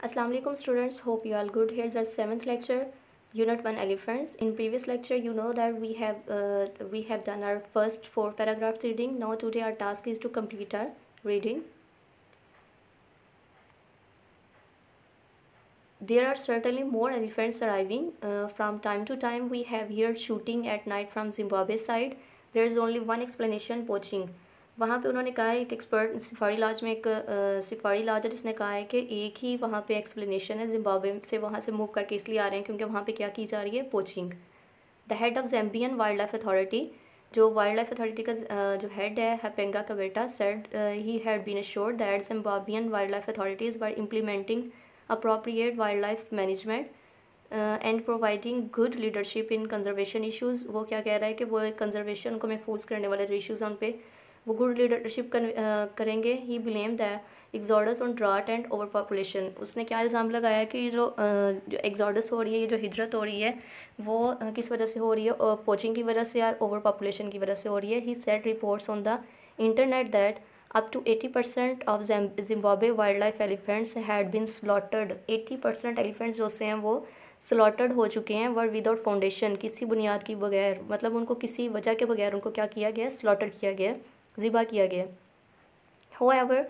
Assalamu alaikum students, hope you all good. Here's our 7th lecture, Unit 1 Elephants. In previous lecture, you know that we have done our first 4 paragraphs reading. Now today our task is to complete our reading. There are certainly more elephants arriving. From time to time, we have heard shooting at night from Zimbabwe side. There is only one explanation: poaching. वहाँ पे उन्होंने कहा है, एक expert safari laws में एक safari laws है जिसने कहा है कि एक ही वहाँ पे एक्सप्लेनेशन है, जिम्बाब्वे से वहाँ से मूव करके इसलिए आ रहे हैं क्योंकि वहाँ पे क्या की जा रही है, poaching. The head of Zambian wildlife authority, जो वाइल्ड लाइफ अथॉरिटी का जो हेड है हपेंगा का बेटा, said he had been assured that Zimbabwean wildlife authorities were implementing appropriate wildlife management and providing good leadership in conservation issues। वो क्या कह रहा है कि वो कंजर्वेशन को महफूज करने वाले जो इश्यूज़ हैं उन पे वो गुड लीडरशिप करेंगे। He blame the exodus on drought and overpopulation. उसने क्या इल्ज़ाम लगाया कि जो एग्जॉडस हो रही है, ये जो हिजरत हो रही है, वो किस वजह से हो रही है, पोचिंग की वजह से या ओवर पॉपुलेशन की वजह से हो रही है। He said reports on the internet that up to 80% of Zimbabwe wildlife elephants had been slaughtered। 80% elephants जो से हैं वो स्लॉटर्ड हो चुके हैं, वर विदाउट फाउंडेशन, किसी बुनियाद की बगैर, मतलब उनको किसी वजह के बगैर उनको क्या किया गया, स्लॉटर किया गया, ज़िबा किया गया। However,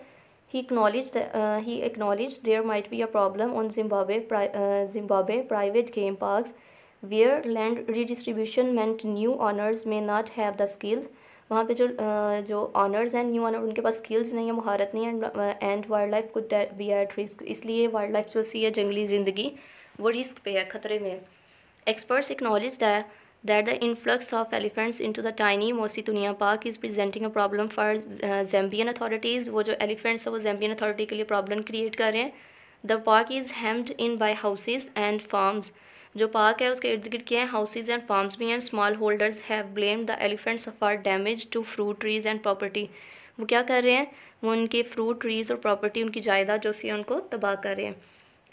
he acknowledged there might be a problem on Zimbabwe private game parks where land redistribution meant new owners may not have the skills। वहाँ पे जो ऑनर्स हैं, न्यू ऑनर, उनके पास स्किल्स नहीं है, महारत नहीं है, and wild life could be at risk. इसलिए वाइल्ड लाइफ जो सी है, जंगली ज़िंदगी, वो रिस्क पे है, ख़तरे में। Experts acknowledge that the influx of elephants into the tiny Mosi-Tunia park is presenting a problem for Zambian authorities। वो जो elephants है वो Zambian authority के लिए problem create कर रहे हैं। The park is hemmed in by houses and farms। जो पार्क है उसके इर्द गिर्द क्या है, हाउसेज एंड फार्म्स भी हैं। Small holders have blamed the elephants for damage to fruit trees and property. वो क्या कर रहे हैं, वो उनके फ्रूट ट्रीज़ और प्रॉपर्टी, उनकी जायदाद जो सी है उनको तबाह कर रहे हैं।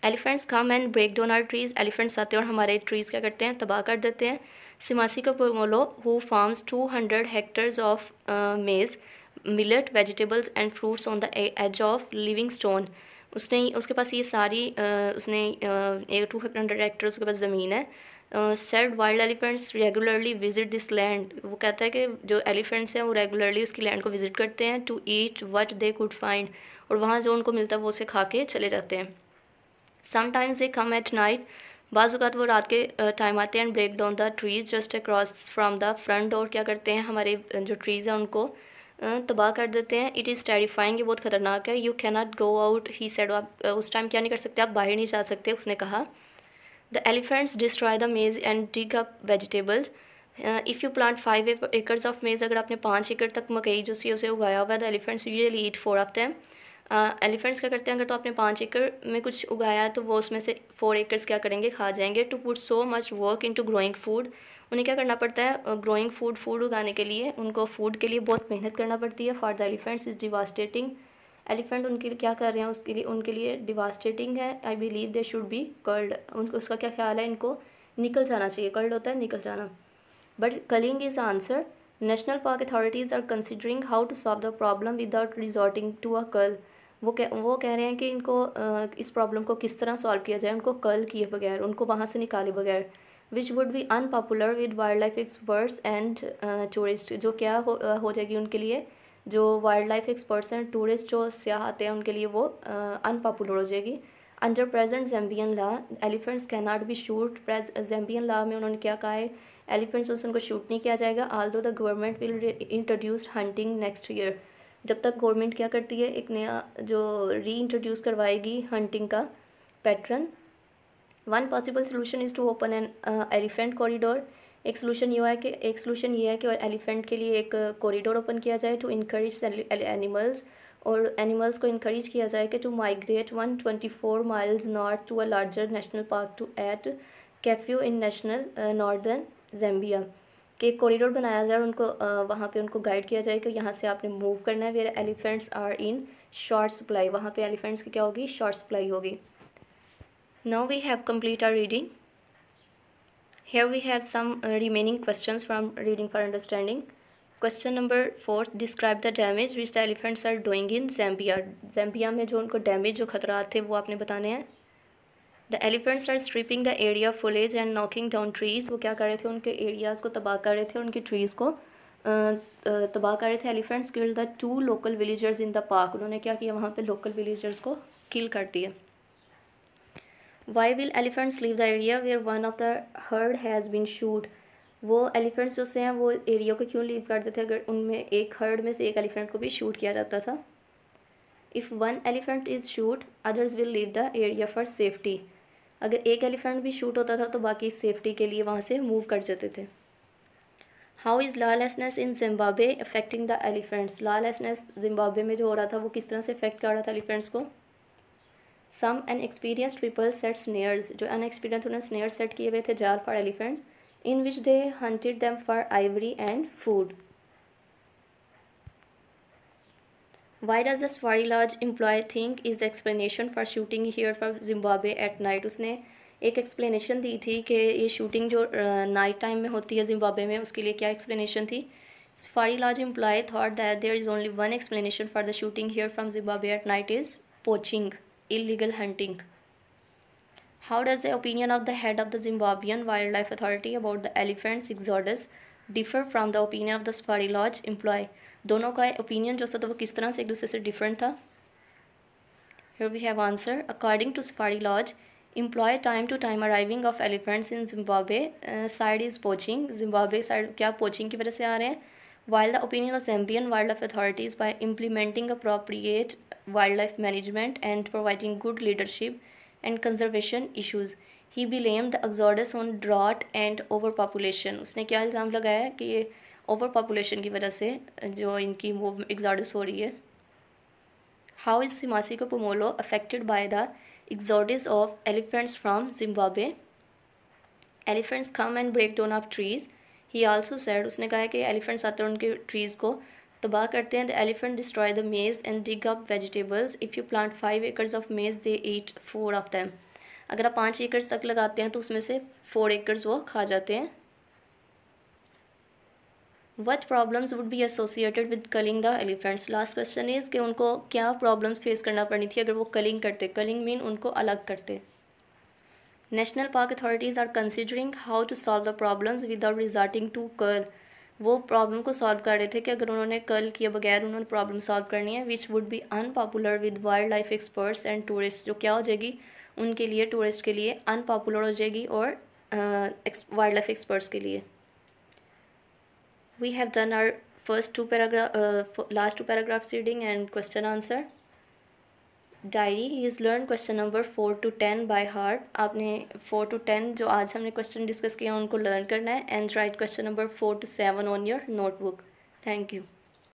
Elephants come and break down are trees. Elephants आते हैं और हमारे ट्रीज़ क्या करते हैं, तबाह कर देते हैं। Simasi Kapomolo who farms 200 hectares of maize, millet, vegetables and fruits on the edge of Livingstone. उसके पास ये सारी उसने 200 हेक्टर उसके पास ज़मीन है। Said wild elephants regularly visit this land. वो कहता है कि जो एलिफेंट्स हैं वो रेगुलरली उसकी लैंड को विज़िट करते हैं, to eat what they could find, और वहाँ जो उनको मिलता है वो उसे खा के चले जाते हैं। Sometimes they come at night, बाज़ वो रात के टाइम आते हैं, and break down the trees just across from the front door. क्या करते हैं, हमारे जो ट्रीज़ हैं उनको तबाह कर देते हैं। इट इज़ टेरिफाइंग, ये बहुत ख़तरनाक है। You can not go out, he said, आप उस टाइम क्या नहीं कर सकते, आप बाहर नहीं जा सकते, उसने कहा। द एलिफेंट्स डिस्ट्रॉय द मेज़ and dig up vegetables. If you plant 5 acres of मेज़, अगर आपने 5 एकड़ तक मकई जो सी उसे उगाया हुआ है, the elephants usually eat 4 of them. Elephants क्या करते हैं, अगर तो आपने 5 एकड़ में कुछ उगाया है तो वो उसमें से 4 एकर्स क्या करेंगे, खा जाएंगे। To put so much work into growing food, उन्हें क्या करना पड़ता है, ग्रोइंग फूड उगाने के लिए उनको फूड के लिए बहुत मेहनत करना पड़ती है। For the elephants is devastating, elephant उनके लिए क्या कर रहे हैं, उनके लिए डिवास्टेटिंग है। I believe they should be curled, उसका क्या ख्याल है, इनको निकल जाना चाहिए, कर्ल्ड होता है निकल जाना। But culling is answer, national park authorities are considering how to solve the problem without resorting to a cull. वो कह रहे हैं कि इनको इस प्रॉब्लम को किस तरह सॉल्व किया जाए, उनको कर्ल किए बगैर, उनको वहाँ से निकाले बगैर। Which would be unpopular with wild life experts and tourist, जो क्या हो जाएगी उनके लिए, जो wild life experts and tourist जो सयाह आते हैं उनके लिए वो अनपॉपुलर हो जाएगी। Under present Zambian law elephants can not be shoot. Zambian law में उन्होंने क्या कहा है, एलिफेंट्स से उनको शूट नहीं किया जाएगा। Aldous the government will introduce hunting next year, जब तक गवर्नमेंट क्या करती है, एक नया जो री इंट्रोड्यूस करवाएगी हंटिंग का pattern. One possible solution is to open an elephant corridor. एक सोल्यूशन ये है कि एलिफेंट के लिए एक कॉरिडोर ओपन किया जाए, टू इनकरेज एनिमल्स, और एनिमल्स को इनकरेज किया जाए कि to migrate 124 miles north to a larger national park to at Kafue in national northern Zambia. कि कॉरिडोर बनाया जाए और उनको वहाँ पे उनको गाइड किया जाए कि यहाँ से आपने मूव करना है। Where elephants are in short supply, वहाँ पे एलिफेंट्स की क्या होगी, शॉर्ट सप्लाई होगी। Now we have complete our reading. Here we have some remaining questions from reading for understanding. Question number 4, describe the damage which the elephants are doing in Zambia। Zambia में जो उनको damage, जो खतरात थे वो आपने बताने हैं। The elephants are stripping the area foliage and knocking down trees. वो क्या कर रहे थे, उनके एरियाज़ को तबाह कर रहे थे, उनकी ट्रीज़ को तबाह कर रहे थे। Elephants killed the 2 local villagers in the park. उन्होंने क्या किया, वहाँ पे लोकल विलेजर्स को किल कर दिया। Why will elephants leave the area where one of the herd has been shoot. वो एलिफेंट्स जो से हैं वो एरिया को क्यों लीव करते थे अगर उनमें एक हर्ड में से एक एलिफेंट को भी शूट किया जाता था। If one elephant is shoot others will leave the area for safety. अगर एक एलिफेंट भी शूट होता था तो बाकी सेफ्टी के लिए वहाँ से मूव कर जाते थे। How is lawlessness in Zimbabwe affecting the elephants. Lawlessness Zimbabwe में जो हो रहा था वो किस तरह से अफेक्ट कर रहा था एलिफेंट्स को। Some inexperienced people set snares. जो अनएक्सपीरियंस उन्होंने स्नेयर सेट किए हुए थे जाल for elephants, in which they hunted them for ivory and food. Why does the safari lodge employee think is the explanation for shooting here for Zimbabwe at night. उसने एक explanation दी थी कि ये shooting जो नाइट टाइम में होती है Zimbabwe में, उसके लिए क्या एक्सप्लेनेशन थी। Safari lodge employee thought that there is only one explanation for the shooting here from Zimbabwe at night is poaching, illegal hunting. How does the opinion of the head of the Zimbabwean Wildlife Authority about the elephants exodus differ from the opinion of the Safari Lodge employee? दोनों का opinion जो था वो किस तरह से एक दूसरे से डिफरेंट था। Here we have answer. According to Safari Lodge, employ time to time arriving of elephants in Zimbabwe side is poaching. Zimbabwe side क्या poaching की वजह से आ रहे हैं। While the opinion of Zambian wildlife authorities by implementing appropriate wildlife management and providing good leadership and conservation issues, he blamed the exodus on drought and overpopulation. उसने क्या इल्ज़ाम लगाया कि ये overpopulation की वजह से जो इनकी वो exodus हो रही है। How is Simasiko Pomolo affected by the exodus of elephants from Zimbabwe? Elephants come and break down of trees. He also said, उसने कहा कि एलिफेंट्स आते हैं उनके ट्रीज़ को तबाह करते हैं। द एलिफेंट डिस्ट्रॉय द मेज and dig up vegetables. If you plant 5 acres of मेज दे ईट 4 ऑफ दैम। अगर आप 5 एकड़ तक लगाते हैं तो उसमें से 4 acres वो खा जाते हैं। What problems would be associated with culling the elephants? Last question is कि उनको क्या प्रॉब्लम्स फेस करना पड़नी थी अगर वो कलिंग करते। कलिंग मीन उनको अलग करते। National park authorities are considering how to solve the problems without resorting to cull. वो प्रॉब्लम को सॉल्व कर रहे थे कि अगर उन्होंने कर्ल किए बगैर उन्होंने प्रॉब्लम सॉल्व करनी है, which would be unpopular with wild life experts and tourist. जो क्या हो जाएगी उनके लिए, टूरिस्ट के लिए अनपॉपुलर हो जाएगी और वाइल्ड लाइफ एक्सपर्ट्स के लिए। We have done our first 2 paragraph last 2 paragraphs reading and question answer. Diary is learn question number 4 to 10 by heart. आपने 4 to 10 जो आज हमने क्वेश्चन डिस्कस किया उनको लर्न करना है and right question number 4 to 7 on your notebook. Thank you.